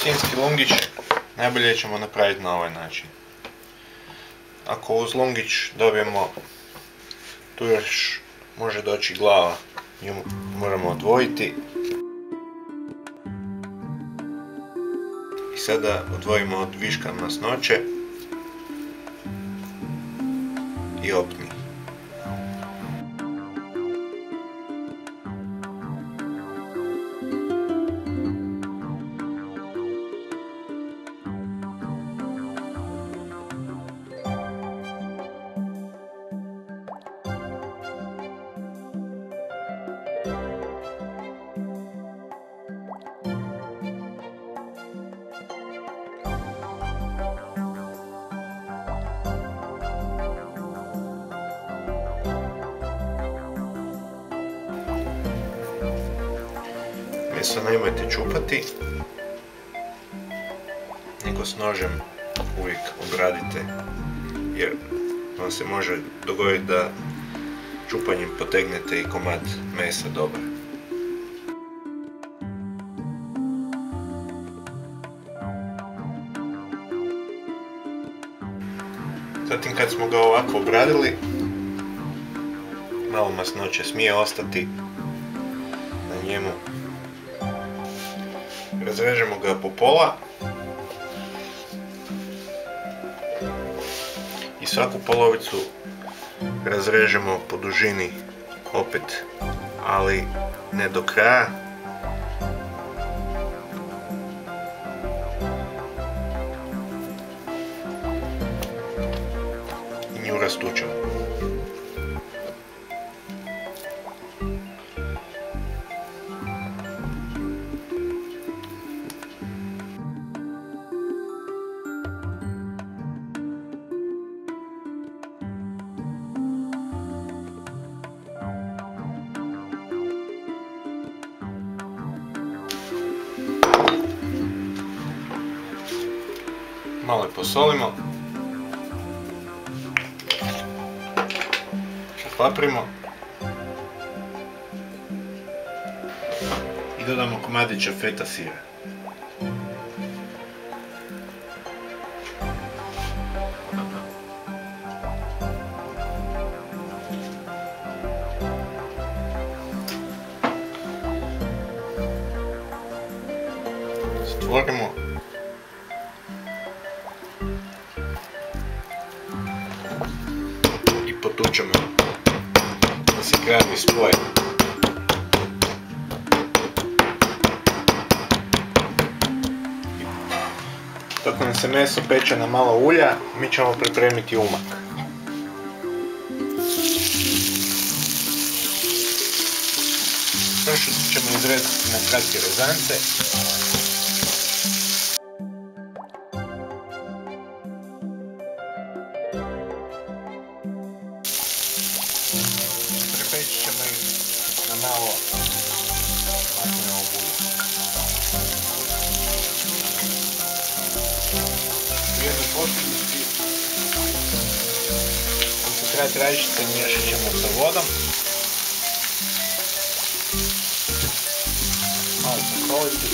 sinjski lungić najbolje ćemo napraviti na ovaj način. Ako uz lungić dobijemo, tu još može doći glava, nju moramo odvojiti. I sada odvojimo od viška masnoće i opni. Meso nemojte čupati, nego s nožem uvijek obradite, jer vam se može dogoditi da čupanjem potegnete i komad mesa dobar. Zatim kad smo ga ovako obradili, malo masnoće smije ostati na njemu. Razrežemo ga po pola i svaku polovicu razrežemo po dužini opet, ali ne do kraja. I nju rastučemo. Malo je posolimo, popaprimo i dodamo komadića feta sira. Stvorimo i potučemo da se krajevi spoje. Dok nam se meso peče na malo ulja, mi ćemo pripremiti umak. Pršut ćemo izrezati na kratke rezance. Prepeći ćemo ih na malo maslinovo ulje. U jednoj posljedici koncentrat rajčice miješat ćemo sa vodom. Malo posoliti.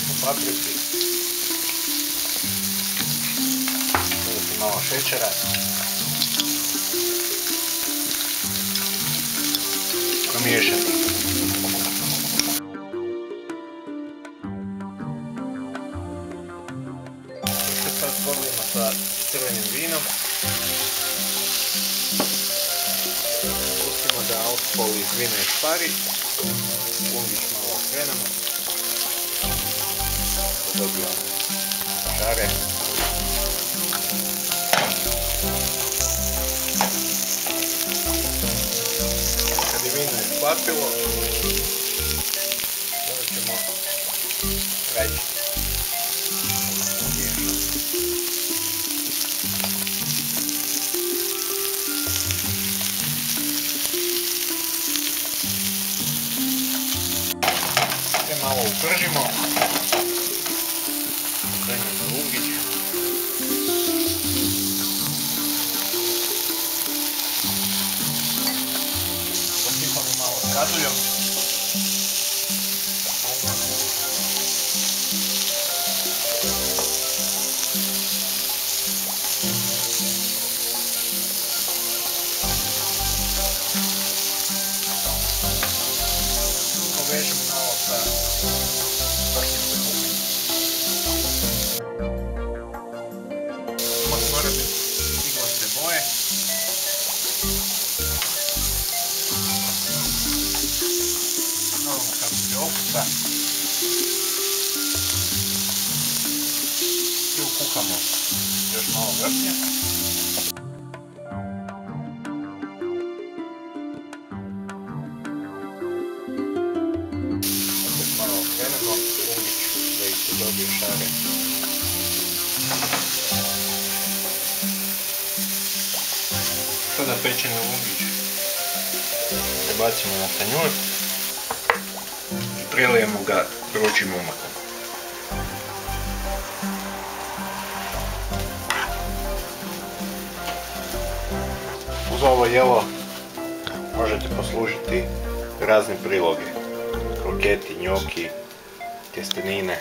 Popapriti. Dodati malo šećera. Promiješati. Sad podlijemo sa crvenim vinom. Pustimo da alkohol iz vina ispari. Lungić malo okrenemo. Dobijamo šare. Kad je vino isplatilo, dodat ćemo rajčice. Malo upržimo, okrenemo lungić, posipamo malo s kazuljom Bacamo još malo vrhnje. Opet malo okrenemo lungić da isto dobije šare. Sada pečeni lungić prebacimo na tanjur i prelijemo ga vrućim umakom. Uz ovo jelo možete poslužiti razne priloge, kroketi, njoki, tjestenine.